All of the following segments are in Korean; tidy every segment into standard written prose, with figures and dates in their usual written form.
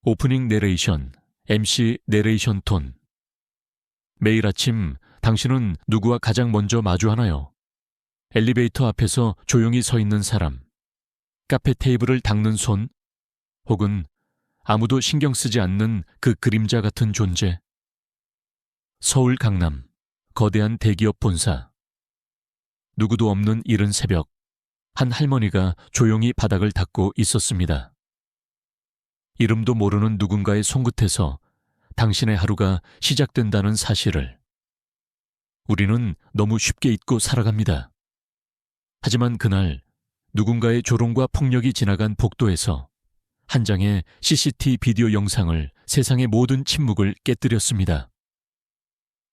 오프닝 내레이션, MC 내레이션 톤. 매일 아침 당신은 누구와 가장 먼저 마주하나요? 엘리베이터 앞에서 조용히 서 있는 사람, 카페 테이블을 닦는 손, 혹은 아무도 신경 쓰지 않는 그 그림자 같은 존재. 서울 강남, 거대한 대기업 본사. 누구도 없는 이른 새벽, 한 할머니가 조용히 바닥을 닦고 있었습니다. 이름도 모르는 누군가의 손끝에서 당신의 하루가 시작된다는 사실을 우리는 너무 쉽게 잊고 살아갑니다. 하지만 그날 누군가의 조롱과 폭력이 지나간 복도에서 한 장의 CCTV 비디오 영상을 세상의 모든 침묵을 깨뜨렸습니다.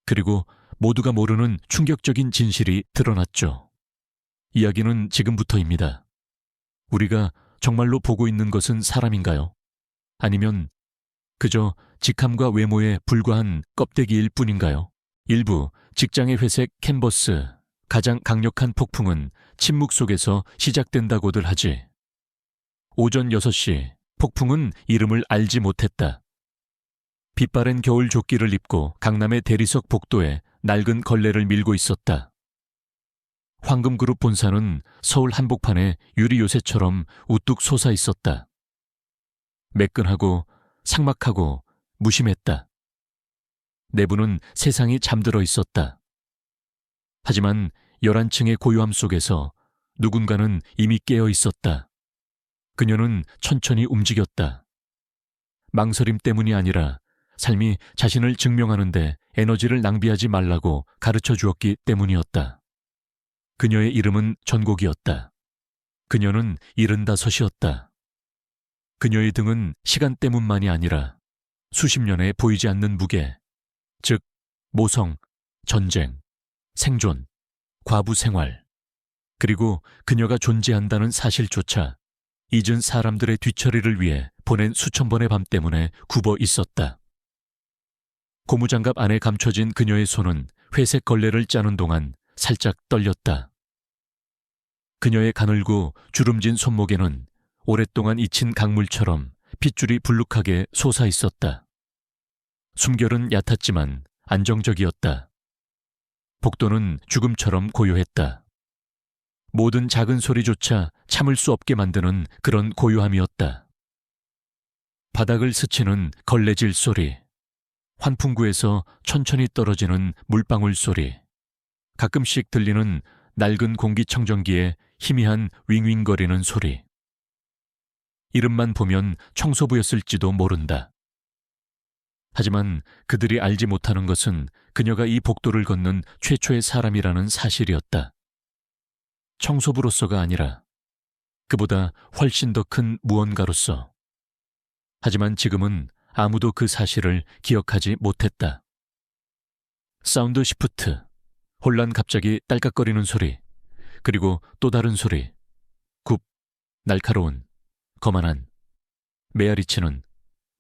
그리고 모두가 모르는 충격적인 진실이 드러났죠. 이야기는 지금부터입니다. 우리가 정말로 보고 있는 것은 사람인가요? 아니면 그저 직함과 외모에 불과한 껍데기일 뿐인가요? 일부 직장의 회색 캔버스, 가장 강력한 폭풍은 침묵 속에서 시작된다고들 하지. 오전 6시, 폭풍은 이름을 알지 못했다. 빛바랜 겨울 조끼를 입고 강남의 대리석 복도에 낡은 걸레를 밀고 있었다. 황금그룹 본사는 서울 한복판에 유리 요새처럼 우뚝 솟아 있었다. 매끈하고 삭막하고 무심했다. 내부는 세상이 잠들어 있었다. 하지만 11층의 고요함 속에서 누군가는 이미 깨어 있었다. 그녀는 천천히 움직였다. 망설임 때문이 아니라 삶이 자신을 증명하는데 에너지를 낭비하지 말라고 가르쳐 주었기 때문이었다. 그녀의 이름은 전곡이었다. 그녀는 75이었다. 그녀의 등은 시간 때문만이 아니라 수십 년에 보이지 않는 무게, 즉 모성, 전쟁, 생존, 과부 생활, 그리고 그녀가 존재한다는 사실조차 잊은 사람들의 뒤처리를 위해 보낸 수천 번의 밤 때문에 굽어 있었다. 고무장갑 안에 감춰진 그녀의 손은 회색 걸레를 짜는 동안 살짝 떨렸다. 그녀의 가늘고 주름진 손목에는 오랫동안 잊힌 강물처럼 핏줄이 불룩하게 솟아 있었다. 숨결은 얕았지만 안정적이었다. 복도는 죽음처럼 고요했다. 모든 작은 소리조차 참을 수 없게 만드는 그런 고요함이었다. 바닥을 스치는 걸레질 소리, 환풍구에서 천천히 떨어지는 물방울 소리, 가끔씩 들리는 낡은 공기청정기의 희미한 윙윙거리는 소리. 이름만 보면 청소부였을지도 모른다. 하지만 그들이 알지 못하는 것은 그녀가 이 복도를 걷는 최초의 사람이라는 사실이었다. 청소부로서가 아니라 그보다 훨씬 더 큰 무언가로서. 하지만 지금은 아무도 그 사실을 기억하지 못했다. 사운드 시프트, 혼란 갑자기 딸깍거리는 소리, 그리고 또 다른 소리, 굽, 날카로운, 거만한, 메아리치는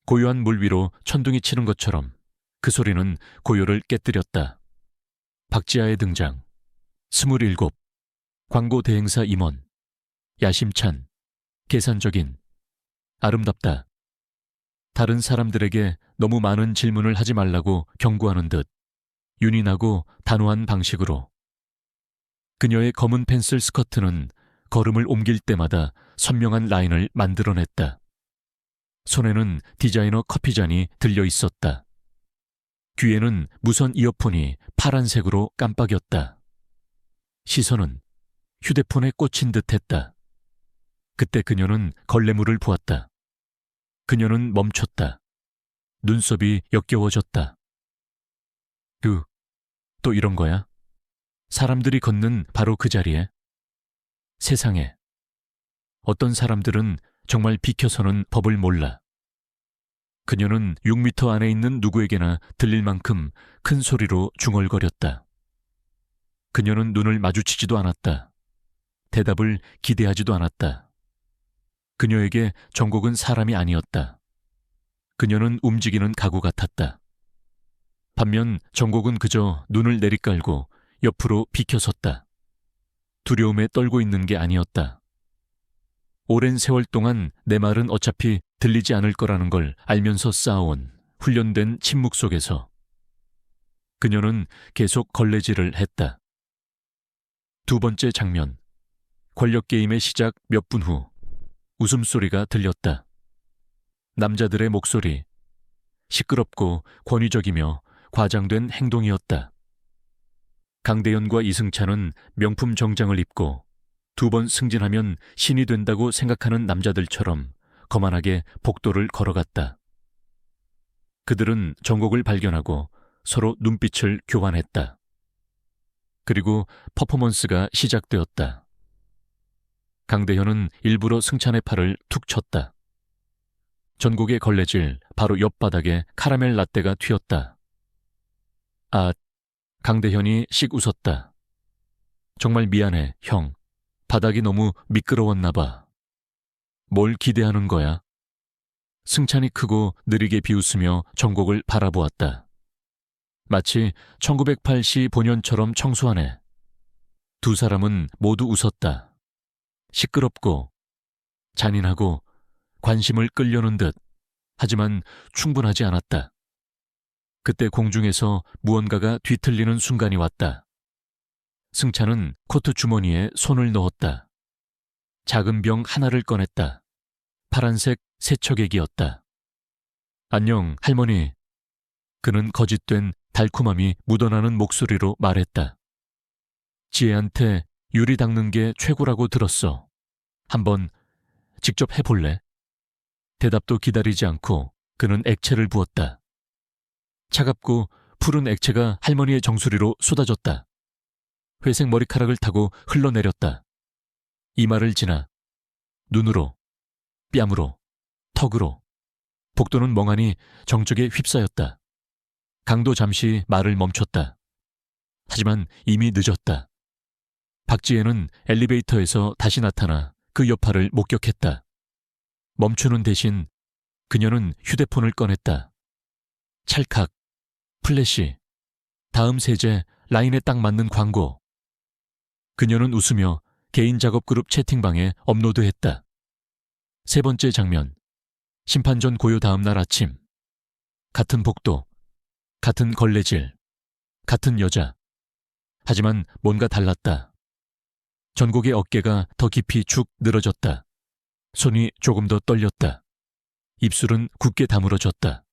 고요한 물 위로 천둥이 치는 것처럼 그 소리는 고요를 깨뜨렸다. 박지아의 등장, 27, 광고 대행사 임원, 야심찬, 계산적인, 아름답다. 다른 사람들에게 너무 많은 질문을 하지 말라고 경고하는 듯 윤희나고 단호한 방식으로. 그녀의 검은 펜슬 스커트는 걸음을 옮길 때마다 선명한 라인을 만들어냈다. 손에는 디자이너 커피잔이 들려 있었다. 귀에는 무선 이어폰이 파란색으로 깜빡였다. 시선은 휴대폰에 꽂힌 듯했다. 그때 그녀는 걸레물을 보았다. 그녀는 멈췄다. 눈썹이 역겨워졌다. 또 이런 거야? 사람들이 걷는 바로 그 자리에? 세상에. 어떤 사람들은 정말 비켜서는 법을 몰라. 그녀는 6미터 안에 있는 누구에게나 들릴 만큼 큰 소리로 중얼거렸다. 그녀는 눈을 마주치지도 않았다. 대답을 기대하지도 않았다. 그녀에게 정곡은 사람이 아니었다. 그녀는 움직이는 가구 같았다. 반면 정곡은 그저 눈을 내리깔고 옆으로 비켜섰다. 두려움에 떨고 있는 게 아니었다. 오랜 세월 동안 내 말은 어차피 들리지 않을 거라는 걸 알면서 쌓아온 훈련된 침묵 속에서 그녀는 계속 걸레질을 했다. 두 번째 장면. 권력 게임의 시작 몇 분 후 웃음소리가 들렸다. 남자들의 목소리. 시끄럽고 권위적이며 과장된 행동이었다. 강대현과 이승찬은 명품 정장을 입고 두 번 승진하면 신이 된다고 생각하는 남자들처럼 거만하게 복도를 걸어갔다. 그들은 정곡을 발견하고 서로 눈빛을 교환했다. 그리고 퍼포먼스가 시작되었다. 강대현은 일부러 승찬의 팔을 툭 쳤다. 전곡의 걸레질 바로 옆바닥에 카라멜 라떼가 튀었다. 아, 강대현이 씩 웃었다. 정말 미안해, 형. 바닥이 너무 미끄러웠나 봐. 뭘 기대하는 거야? 승찬이 크고 느리게 비웃으며 전곡을 바라보았다. 마치 1908시 본연처럼 청소하네. 두 사람은 모두 웃었다. 시끄럽고 잔인하고 관심을 끌려는 듯. 하지만 충분하지 않았다. 그때 공중에서 무언가가 뒤틀리는 순간이 왔다. 승찬은 코트 주머니에 손을 넣었다. 작은 병 하나를 꺼냈다. 파란색 세척액이었다. 안녕, 할머니. 그는 거짓된 달콤함이 묻어나는 목소리로 말했다. 지혜한테 유리 닦는 게 최고라고 들었어. 한번 직접 해볼래? 대답도 기다리지 않고 그는 액체를 부었다. 차갑고 푸른 액체가 할머니의 정수리로 쏟아졌다. 회색 머리카락을 타고 흘러내렸다. 이마를 지나 눈으로, 뺨으로, 턱으로. 복도는 멍하니 정적에 휩싸였다. 강도 잠시 말을 멈췄다. 하지만 이미 늦었다. 박지혜는 엘리베이터에서 다시 나타나 그 여파를 목격했다. 멈추는 대신 그녀는 휴대폰을 꺼냈다. 찰칵, 플래시, 다음 세제, 라인에 딱 맞는 광고. 그녀는 웃으며 개인 작업그룹 채팅방에 업로드했다. 세 번째 장면. 심판전 고요 다음 날 아침. 같은 복도, 같은 걸레질, 같은 여자. 하지만 뭔가 달랐다. 전곡의 어깨가 더 깊이 축 늘어졌다. 손이 조금 더 떨렸다. 입술은 굳게 다물어졌다.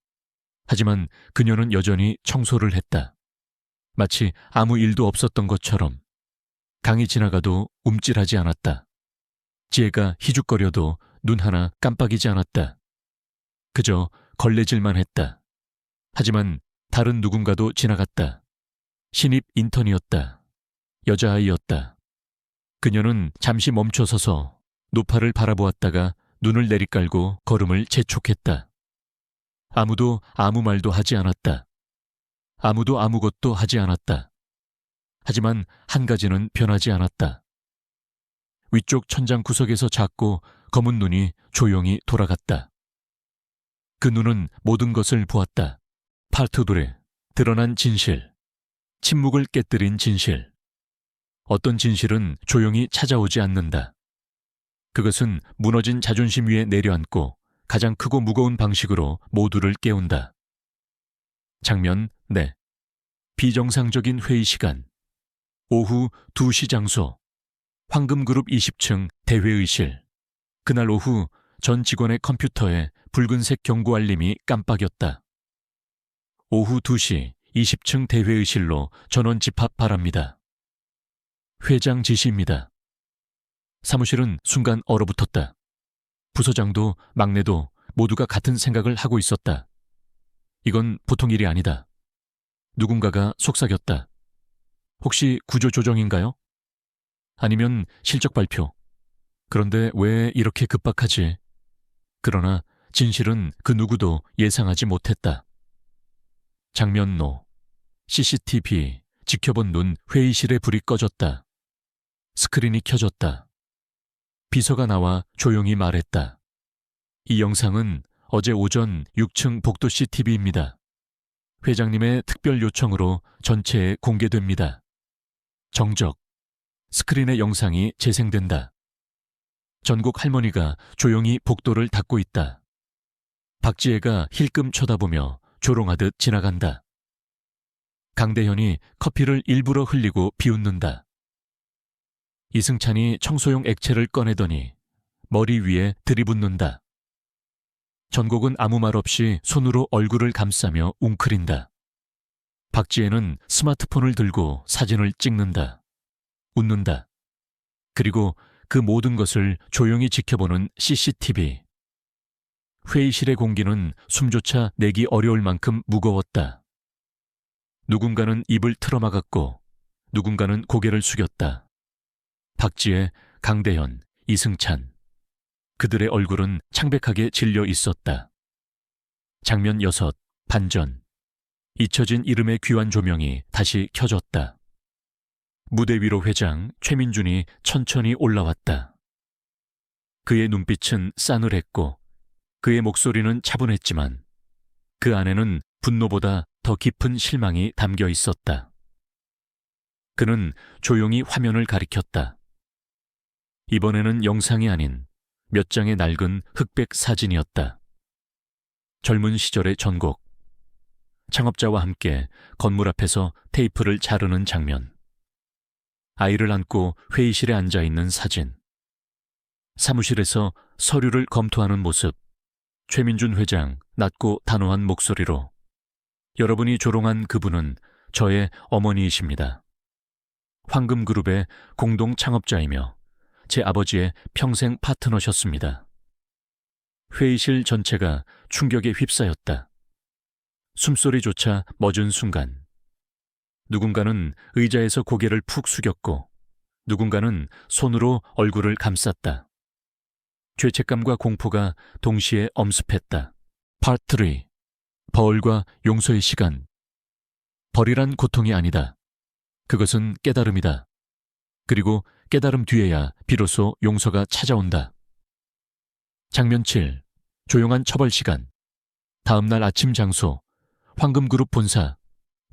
하지만 그녀는 여전히 청소를 했다. 마치 아무 일도 없었던 것처럼. 강이 지나가도 움찔하지 않았다. 지혜가 희죽거려도 눈 하나 깜빡이지 않았다. 그저 걸레질만 했다. 하지만 다른 누군가도 지나갔다. 신입 인턴이었다. 여자아이였다. 그녀는 잠시 멈춰서서 노파를 바라보았다가 눈을 내리깔고 걸음을 재촉했다. 아무도 아무 말도 하지 않았다. 아무도 아무것도 하지 않았다. 하지만 한 가지는 변하지 않았다. 위쪽 천장 구석에서 작고 검은 눈이 조용히 돌아갔다. 그 눈은 모든 것을 보았다. 파르투브레, 드러난 진실, 침묵을 깨뜨린 진실. 어떤 진실은 조용히 찾아오지 않는다. 그것은 무너진 자존심 위에 내려앉고 가장 크고 무거운 방식으로 모두를 깨운다. 장면 4. 비정상적인 회의 시간. 오후 2시 장소. 황금그룹 20층 대회의실. 그날 오후 전 직원의 컴퓨터에 붉은색 경고 알림이 깜빡였다. 오후 2시 20층 대회의실로 전원 집합 바랍니다. 회장 지시입니다. 사무실은 순간 얼어붙었다. 부서장도 막내도 모두가 같은 생각을 하고 있었다. 이건 보통 일이 아니다. 누군가가 속삭였다. 혹시 구조조정인가요? 아니면 실적 발표. 그런데 왜 이렇게 급박하지? 그러나 진실은 그 누구도 예상하지 못했다. 장면로. CCTV, 지켜본 눈 회의실의 불이 꺼졌다. 스크린이 켜졌다. 비서가 나와 조용히 말했다. 이 영상은 어제 오전 6층 복도 CCTV입니다. 회장님의 특별 요청으로 전체에 공개됩니다. 정적. 스크린의 영상이 재생된다. 전국 할머니가 조용히 복도를 닦고 있다. 박지혜가 힐끔 쳐다보며 조롱하듯 지나간다. 강대현이 커피를 일부러 흘리고 비웃는다. 이승찬이 청소용 액체를 꺼내더니 머리 위에 들이붓는다. 전곡은 아무 말 없이 손으로 얼굴을 감싸며 웅크린다. 박지혜는 스마트폰을 들고 사진을 찍는다. 웃는다. 그리고 그 모든 것을 조용히 지켜보는 CCTV. 회의실의 공기는 숨조차 내기 어려울 만큼 무거웠다. 누군가는 입을 틀어막았고 누군가는 고개를 숙였다. 박지혜, 강대현, 이승찬. 그들의 얼굴은 창백하게 질려 있었다. 장면 6, 반전. 잊혀진 이름의 귀환 조명이 다시 켜졌다. 무대 위로 회장 최민준이 천천히 올라왔다. 그의 눈빛은 싸늘했고 그의 목소리는 차분했지만 그 안에는 분노보다 더 깊은 실망이 담겨 있었다. 그는 조용히 화면을 가리켰다. 이번에는 영상이 아닌 몇 장의 낡은 흑백 사진이었다. 젊은 시절의 전곡. 창업자와 함께 건물 앞에서 테이프를 자르는 장면. 아이를 안고 회의실에 앉아있는 사진. 사무실에서 서류를 검토하는 모습. 최민준 회장 낮고 단호한 목소리로 여러분이 조롱한 그분은 저의 어머니이십니다. 황금그룹의 공동 창업자이며 제 아버지의 평생 파트너셨습니다. 회의실 전체가 충격에 휩싸였다. 숨소리조차 멎은 순간 누군가는 의자에서 고개를 푹 숙였고 누군가는 손으로 얼굴을 감쌌다. 죄책감과 공포가 동시에 엄습했다. 파트 3. 벌과 용서의 시간. 벌이란 고통이 아니다. 그것은 깨달음이다. 그리고 깨달음 뒤에야 비로소 용서가 찾아온다. 장면 7. 조용한 처벌 시간. 다음날 아침 장소. 황금그룹 본사.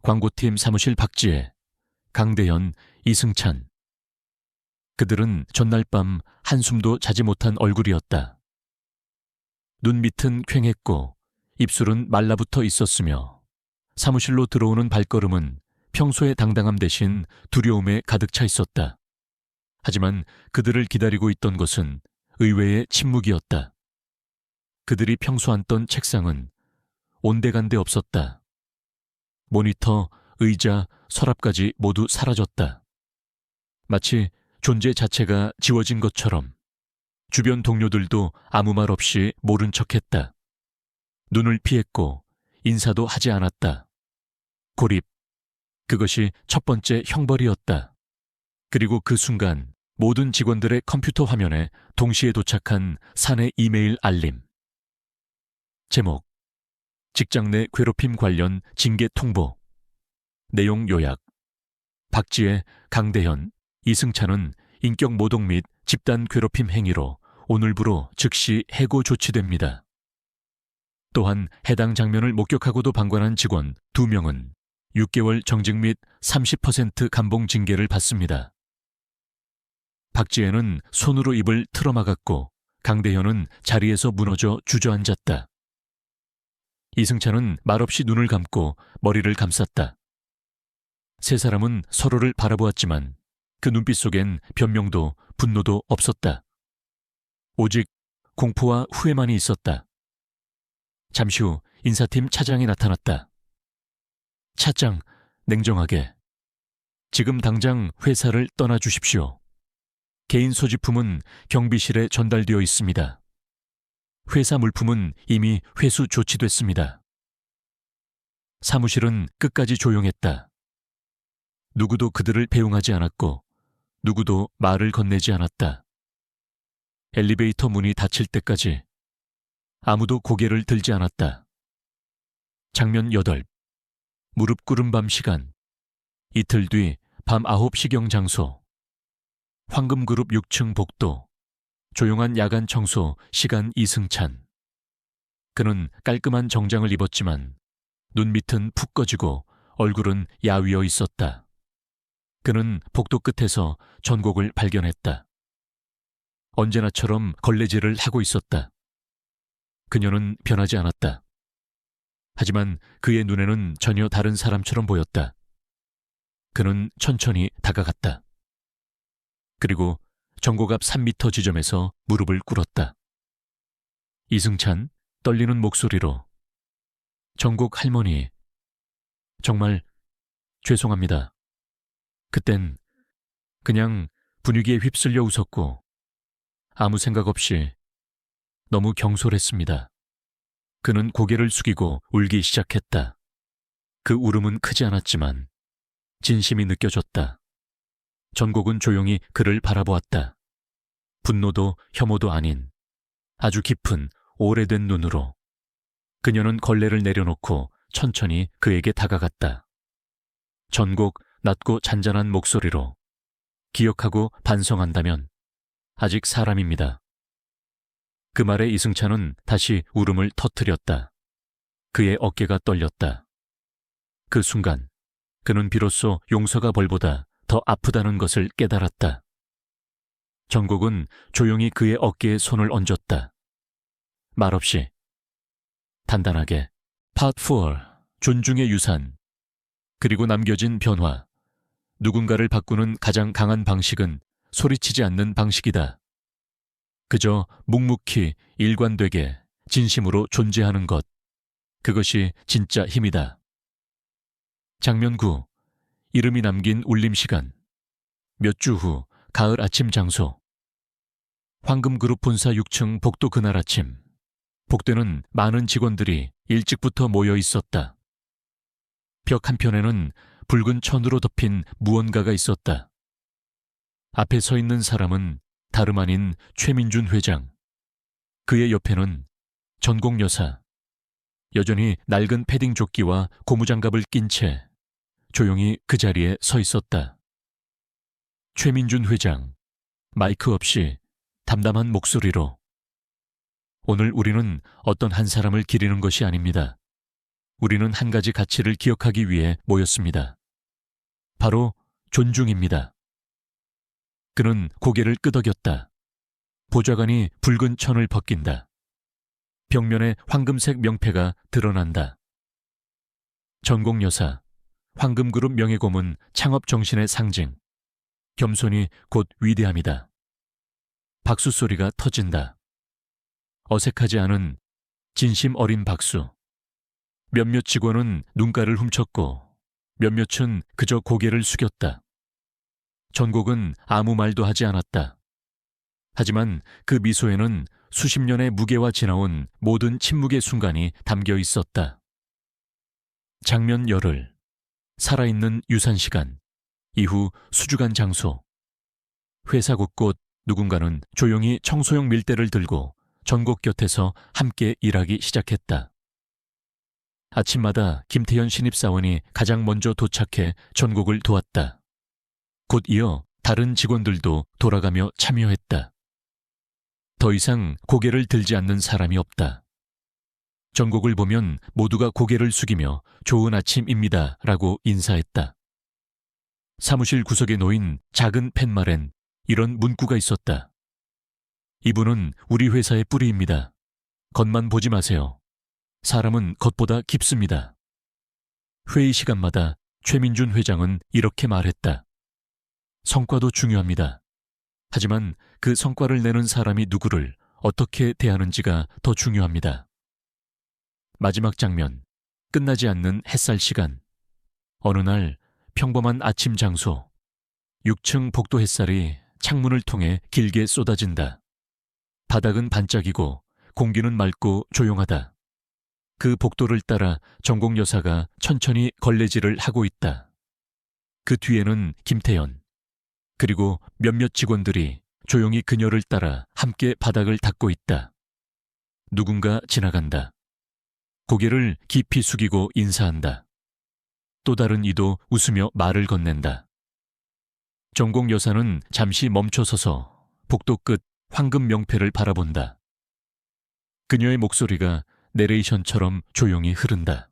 광고팀 사무실 박지혜. 강대현, 이승찬. 그들은 전날 밤 한숨도 자지 못한 얼굴이었다. 눈 밑은 퀭했고 입술은 말라붙어 있었으며 사무실로 들어오는 발걸음은 평소의 당당함 대신 두려움에 가득 차 있었다. 하지만 그들을 기다리고 있던 것은 의외의 침묵이었다. 그들이 평소 앉던 책상은 온데간데 없었다. 모니터, 의자, 서랍까지 모두 사라졌다. 마치 존재 자체가 지워진 것처럼 주변 동료들도 아무 말 없이 모른 척했다. 눈을 피했고 인사도 하지 않았다. 고립. 그것이 첫 번째 형벌이었다. 그리고 그 순간 모든 직원들의 컴퓨터 화면에 동시에 도착한 사내 이메일 알림. 제목. 직장 내 괴롭힘 관련 징계 통보. 내용 요약. 박지혜, 강대현, 이승찬은 인격 모독 및 집단 괴롭힘 행위로 오늘부로 즉시 해고 조치됩니다. 또한 해당 장면을 목격하고도 방관한 직원 2명은 6개월 정직 및 30% 감봉 징계를 받습니다. 박지혜는 손으로 입을 틀어막았고 강대현은 자리에서 무너져 주저앉았다. 이승찬은 말없이 눈을 감고 머리를 감쌌다. 세 사람은 서로를 바라보았지만 그 눈빛 속엔 변명도 분노도 없었다. 오직 공포와 후회만이 있었다. 잠시 후 인사팀 차장이 나타났다. 차장, 냉정하게. 지금 당장 회사를 떠나주십시오. 개인 소지품은 경비실에 전달되어 있습니다. 회사 물품은 이미 회수 조치됐습니다. 사무실은 끝까지 조용했다. 누구도 그들을 배웅하지 않았고 누구도 말을 건네지 않았다. 엘리베이터 문이 닫힐 때까지 아무도 고개를 들지 않았다. 장면 8. 무릎 꿇은 밤 시간. 이틀 뒤 밤 9시경 장소. 황금그룹 6층 복도. 조용한 야간 청소 시간 이승찬. 그는 깔끔한 정장을 입었지만 눈밑은 푹 꺼지고 얼굴은 야위어 있었다. 그는 복도 끝에서 전곡을 발견했다. 언제나처럼 걸레질을 하고 있었다. 그녀는 변하지 않았다. 하지만 그의 눈에는 전혀 다른 사람처럼 보였다. 그는 천천히 다가갔다. 그리고 전곡 앞 3미터 지점에서 무릎을 꿇었다. 이승찬 떨리는 목소리로, 전곡 할머니, 정말 죄송합니다. 그땐 그냥 분위기에 휩쓸려 웃었고 아무 생각 없이 너무 경솔했습니다. 그는 고개를 숙이고 울기 시작했다. 그 울음은 크지 않았지만 진심이 느껴졌다. 전곡은 조용히 그를 바라보았다. 분노도 혐오도 아닌 아주 깊은 오래된 눈으로. 그녀는 걸레를 내려놓고 천천히 그에게 다가갔다. 전곡 낮고 잔잔한 목소리로, 기억하고 반성한다면 아직 사람입니다. 그 말에 이승찬은 다시 울음을 터뜨렸다. 그의 어깨가 떨렸다. 그 순간 그는 비로소 용서가 벌보다 더 아프다는 것을 깨달았다. 전곡은 조용히 그의 어깨에 손을 얹었다. 말없이, 단단하게. Part 4. 존중의 유산. 그리고 남겨진 변화. 누군가를 바꾸는 가장 강한 방식은 소리치지 않는 방식이다. 그저 묵묵히 일관되게 진심으로 존재하는 것. 그것이 진짜 힘이다. 장면 9. 이름이 남긴 울림 시간. 몇 주 후 가을 아침 장소. 황금그룹 본사 6층 복도 그날 아침. 복도는 많은 직원들이 일찍부터 모여 있었다. 벽 한편에는 붉은 천으로 덮인 무언가가 있었다. 앞에 서 있는 사람은 다름 아닌 최민준 회장. 그의 옆에는 전곡 여사. 여전히 낡은 패딩 조끼와 고무장갑을 낀 채 조용히 그 자리에 서 있었다. 최민준 회장, 마이크 없이 담담한 목소리로, 오늘 우리는 어떤 한 사람을 기리는 것이 아닙니다. 우리는 한 가지 가치를 기억하기 위해 모였습니다. 바로 존중입니다. 그는 고개를 끄덕였다. 보좌관이 붉은 천을 벗긴다. 벽면에 황금색 명패가 드러난다. 전곡 여사, 황금그룹 명예고문 창업 정신의 상징. 겸손이 곧 위대함이다. 박수 소리가 터진다. 어색하지 않은 진심 어린 박수. 몇몇 직원은 눈가를 훔쳤고 몇몇은 그저 고개를 숙였다. 전곡은 아무 말도 하지 않았다. 하지만 그 미소에는 수십 년의 무게와 지나온 모든 침묵의 순간이 담겨 있었다. 장면 열흘. 살아있는 유산 시간. 이후 수주간 장소. 회사 곳곳 누군가는 조용히 청소용 밀대를 들고 전곡 곁에서 함께 일하기 시작했다. 아침마다 김태현 신입사원이 가장 먼저 도착해 전곡을 도왔다. 곧 이어 다른 직원들도 돌아가며 참여했다. 더 이상 고개를 들지 않는 사람이 없다. 전곡을 보면 모두가 고개를 숙이며 좋은 아침입니다 라고 인사했다. 사무실 구석에 놓인 작은 팻말엔 이런 문구가 있었다. 이분은 우리 회사의 뿌리입니다. 겉만 보지 마세요. 사람은 겉보다 깊습니다. 회의 시간마다 최민준 회장은 이렇게 말했다. 성과도 중요합니다. 하지만 그 성과를 내는 사람이 누구를 어떻게 대하는지가 더 중요합니다. 마지막 장면, 끝나지 않는 햇살 시간. 어느 날 평범한 아침 장소. 6층 복도 햇살이 창문을 통해 길게 쏟아진다. 바닥은 반짝이고 공기는 맑고 조용하다. 그 복도를 따라 전곡 여사가 천천히 걸레질을 하고 있다. 그 뒤에는 김태현, 그리고 몇몇 직원들이 조용히 그녀를 따라 함께 바닥을 닦고 있다. 누군가 지나간다. 고개를 깊이 숙이고 인사한다. 또 다른 이도 웃으며 말을 건넨다. 전곡 여사는 잠시 멈춰서서 복도 끝 황금 명패를 바라본다. 그녀의 목소리가 내레이션처럼 조용히 흐른다.